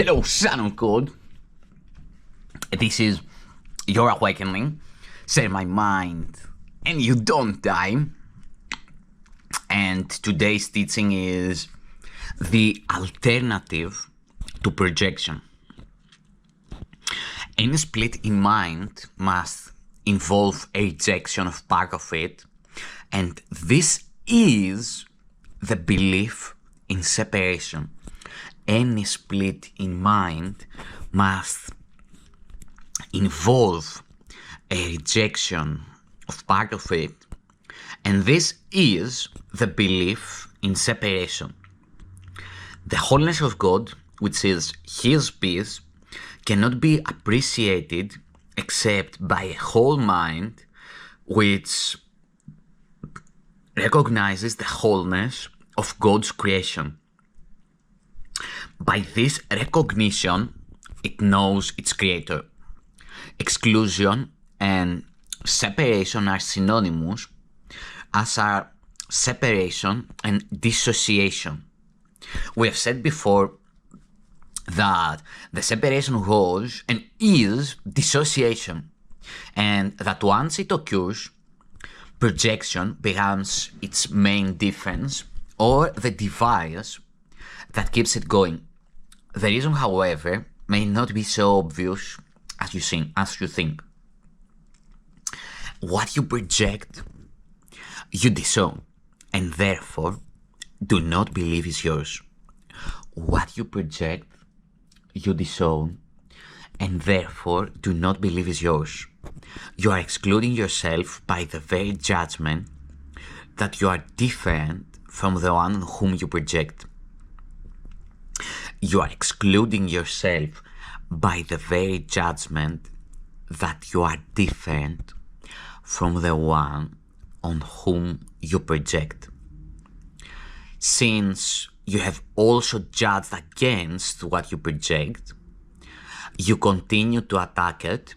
Hello, son of God. This is your awakening. Set my mind, and you don't die. And today's teaching is the alternative to projection. Any split in mind must involve a rejection of part of it, and this is the belief in separation. Any split in mind must involve a rejection of part of it, and this is the belief in separation. The wholeness of God, which is His peace, cannot be appreciated except by a whole mind which recognizes the wholeness of God's creation. By this recognition, it knows its creator. Exclusion and separation are synonymous, as are separation and dissociation. We have said before that the separation was and is dissociation, and that once it occurs, projection becomes its main defense or the device that keeps it going. The reason, however, may not be so obvious as you think. What you project, you disown, and therefore do not believe is yours. What you project, you disown, and therefore do not believe is yours. You are excluding yourself by the very judgment that you are different from the one on whom you project. You are excluding yourself by the very judgment that you are different from the one on whom you project. Since you have also judged against what you project, you continue to attack it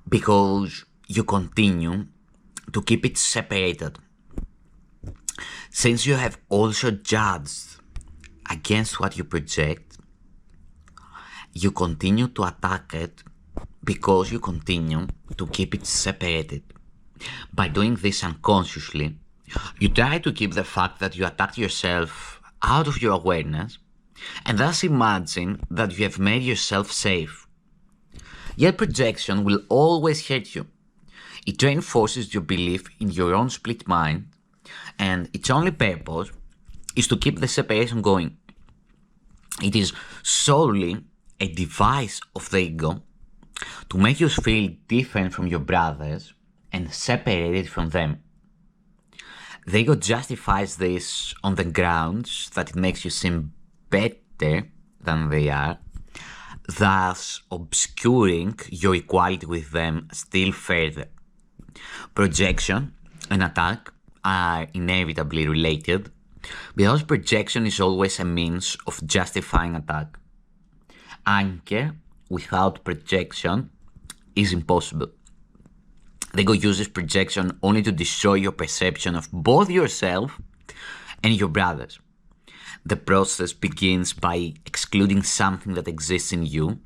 because you continue to keep it separated. Since you have also judged against what you project, you continue to attack it because you continue to keep it separated. By doing this unconsciously, you try to keep the fact that you attacked yourself out of your awareness, and thus imagine that you have made yourself safe. Yet projection will always hurt you. It reinforces your belief in your own split mind, and its only purpose is to keep the separation going. It is solely a device of the ego to make you feel different from your brothers and separated from them. The ego justifies this on the grounds that it makes you seem better than they are, thus obscuring your equality with them still further. Projection and attack are inevitably related because projection is always a means of justifying attack. Anger without projection is impossible. The ego uses projection only to destroy your perception of both yourself and your brothers. The process begins by excluding something that exists in you,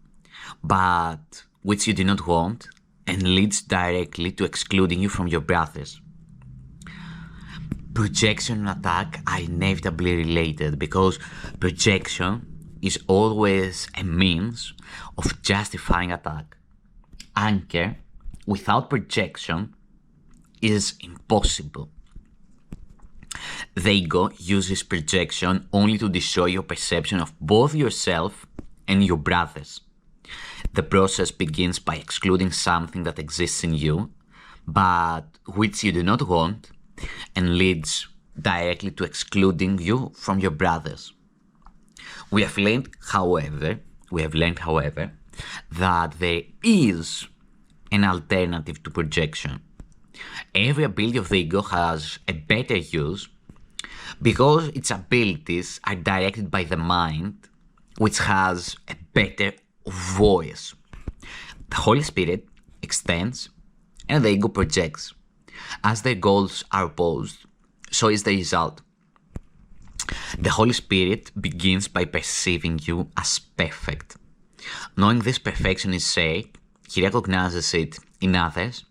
but which you do not want, and leads directly to excluding you from your brothers. Projection and attack are inevitably related because projection is always a means of justifying attack. Anger without projection is impossible. The ego uses projection only to destroy your perception of both yourself and your brothers. The process begins by excluding something that exists in you, but which you do not want, and leads directly to excluding you from your brothers. We have learned, however, that there is an alternative to projection. Every ability of the ego has a better use because its abilities are directed by the mind, which has a better voice. The Holy Spirit extends and the ego projects. As their goals are opposed, so is the result. The Holy Spirit begins by perceiving you as perfect. Knowing this perfection is said, He recognizes it in others,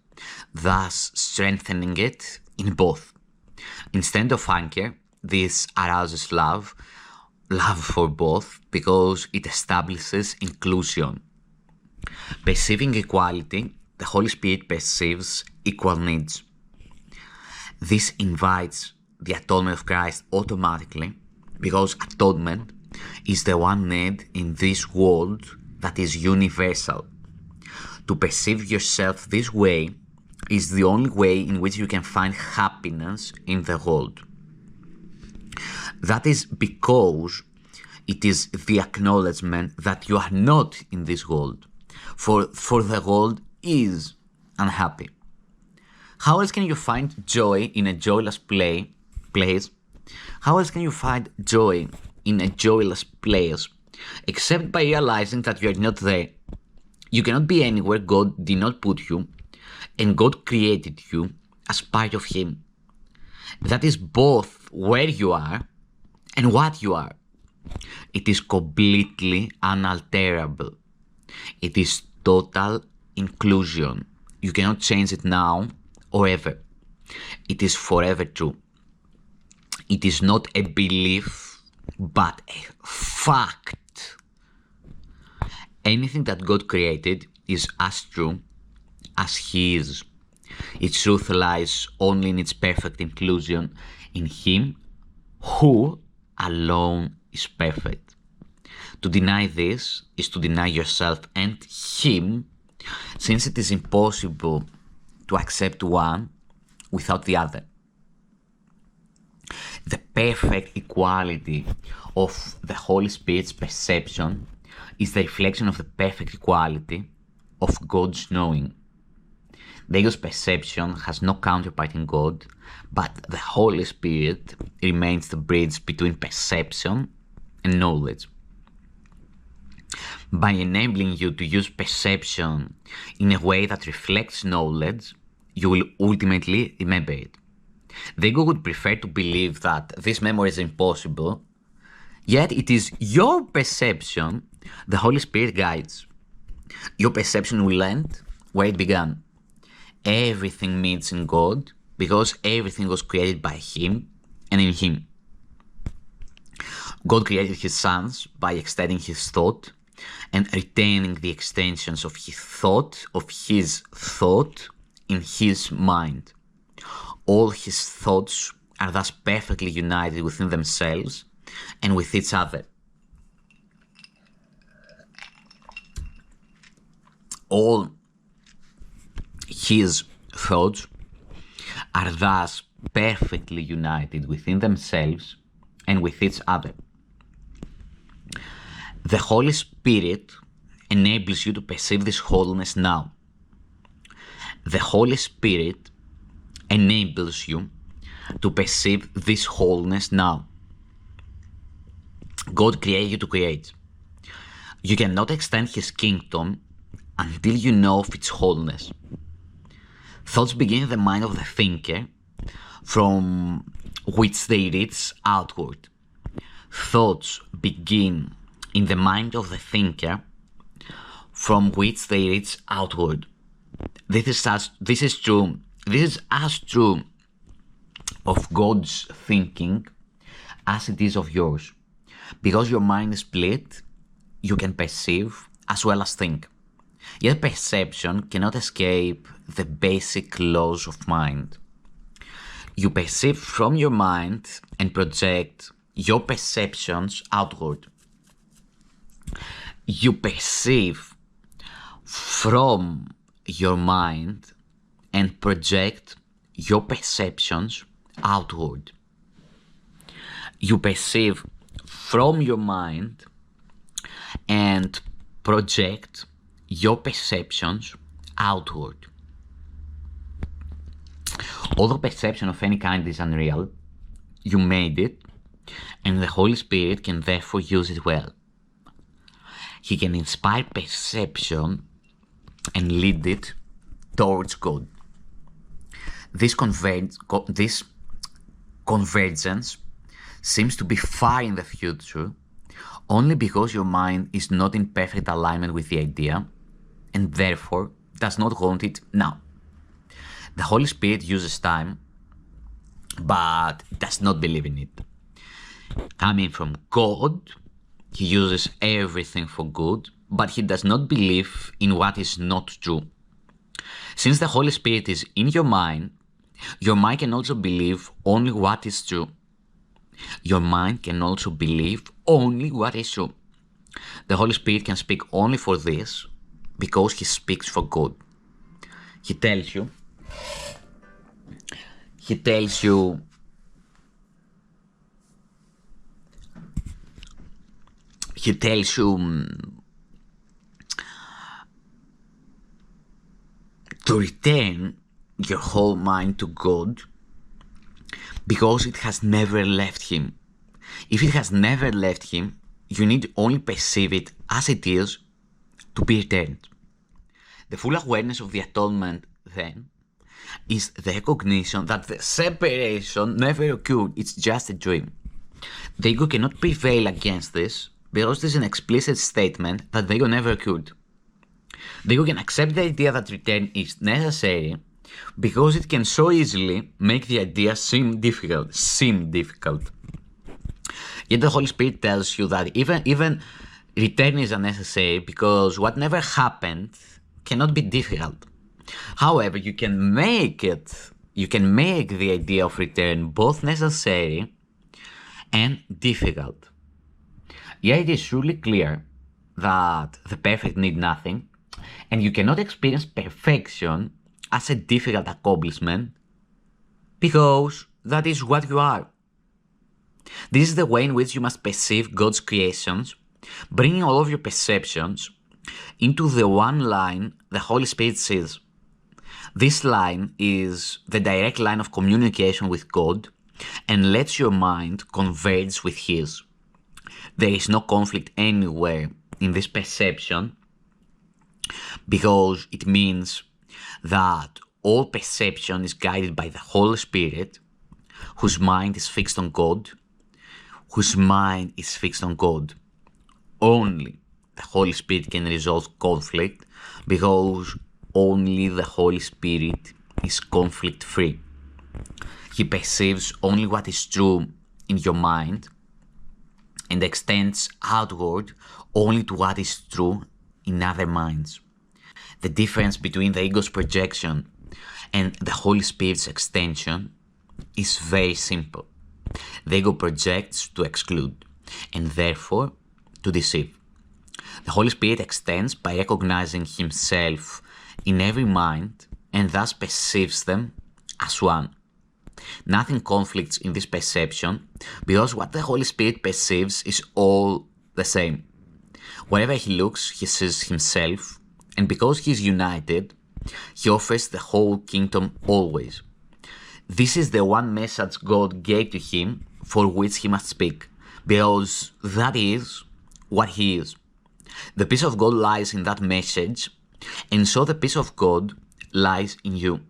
thus strengthening it in both. Instead of anger, this arouses love for both, because it establishes inclusion. Perceiving equality, the Holy Spirit perceives equal needs. This invites the atonement of Christ automatically, because atonement is the one need in this world that is universal. To perceive yourself this way is the only way in which you can find happiness in the world. That is because it is the acknowledgement that you are not in this world, for the world is unhappy. How else can you find joy in a joyless place? How else can you find joy in a joyless place except by realizing that you are not there? You cannot be anywhere God did not put you, and God created you as part of Him. That is both where you are and what you are. It is completely unalterable. It is total inclusion. You cannot change it now or ever. It is forever true. It is not a belief, but a fact. Anything that God created is as true as He is. Its truth lies only in its perfect inclusion in Him who alone is perfect. To deny this is to deny yourself and Him, since it is impossible to accept one without the other. The perfect equality of the Holy Spirit's perception is the reflection of the perfect equality of God's knowing. The ego's perception has no counterpart in God, but the Holy Spirit remains the bridge between perception and knowledge. By enabling you to use perception in a way that reflects knowledge, you will ultimately remember it. The ego would prefer to believe that this memory is impossible, yet it is your perception the Holy Spirit guides. Your perception will end where it began. Everything meets in God because everything was created by Him and in Him. God created His sons by extending His thought and retaining the extensions of His thought in His mind. All His thoughts are thus perfectly united within themselves and with each other. All His thoughts are thus perfectly united within themselves and with each other. The Holy Spirit enables you to perceive this wholeness now. The Holy Spirit enables you to perceive this wholeness now. God created you to create. You cannot extend His kingdom until you know of its wholeness. Thoughts begin in the mind of the thinker, from which they reach outward. Thoughts begin in the mind of the thinker, from which they reach outward. This is true. This is as true of God's thinking as it is of yours. Because your mind is split, you can perceive as well as think. Yet perception cannot escape the basic laws of mind. You perceive from your mind and project your perceptions outward. You perceive from your mind and project your perceptions outward. You perceive from your mind and project your perceptions outward. Although perception of any kind is unreal, you made it, and the Holy Spirit can therefore use it well. He can inspire perception and lead it towards God. This convergence seems to be far in the future only because your mind is not in perfect alignment with the idea and therefore does not want it now. The Holy Spirit uses time, but does not believe in it. Coming from God, he uses everything for good, but he does not believe in what is not true. Since the Holy Spirit is in your mind can also believe only what is true. Your mind can also believe only what is true. The Holy Spirit can speak only for this because he speaks for good. He tells you to return your whole mind to God because it has never left him. If it has never left him, you need only perceive it as it is to be returned. The full awareness of the atonement, then, is the recognition that the separation never occurred, it's just a dream. The ego cannot prevail against this because it is an explicit statement that the ego never occurred. The ego can accept the idea that return is necessary because it can so easily make the idea seem difficult. Yet the Holy Spirit tells you that even return is unnecessary because what never happened cannot be difficult. However, you can make the idea of return both necessary and difficult. Yet it is surely clear that the perfect need nothing, and you cannot experience perfection as a difficult accomplishment because that is what you are. This is the way in which you must perceive God's creations, bringing all of your perceptions into the one line the Holy Spirit sees. This line is the direct line of communication with God and lets your mind converge with His. There is no conflict anywhere in this perception because it means that all perception is guided by the Holy Spirit, whose mind is fixed on God, Only the Holy Spirit can resolve conflict because only the Holy Spirit is conflict-free. He perceives only what is true in your mind and extends outward only to what is true in other minds. The difference between the ego's projection and the Holy Spirit's extension is very simple. The ego projects to exclude and therefore to deceive. The Holy Spirit extends by recognizing himself in every mind and thus perceives them as one. Nothing conflicts in this perception because what the Holy Spirit perceives is all the same. Wherever he looks, he sees himself, and because he is united, he offers the whole kingdom always. This is the one message God gave to him for which he must speak, because that is what he is. The peace of God lies in that message, and so the peace of God lies in you.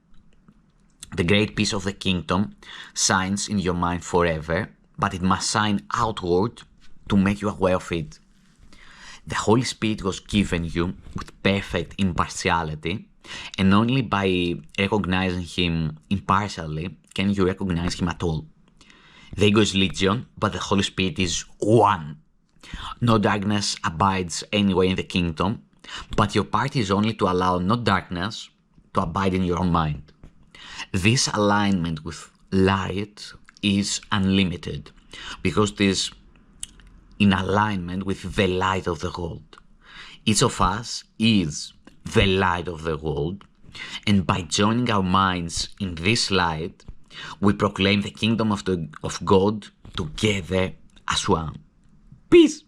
The great peace of the kingdom shines in your mind forever, but it must shine outward to make you aware of it. The Holy Spirit was given you with perfect impartiality, and only by recognizing him impartially can you recognize him at all. The ego is legion, but the Holy Spirit is one. No darkness abides anywhere in the kingdom, but your part is only to allow no darkness to abide in your own mind. This alignment with light is unlimited because it is in alignment with the light of the world. Each of us is the light of the world, and by joining our minds in this light, we proclaim the kingdom of God together as one. Peace!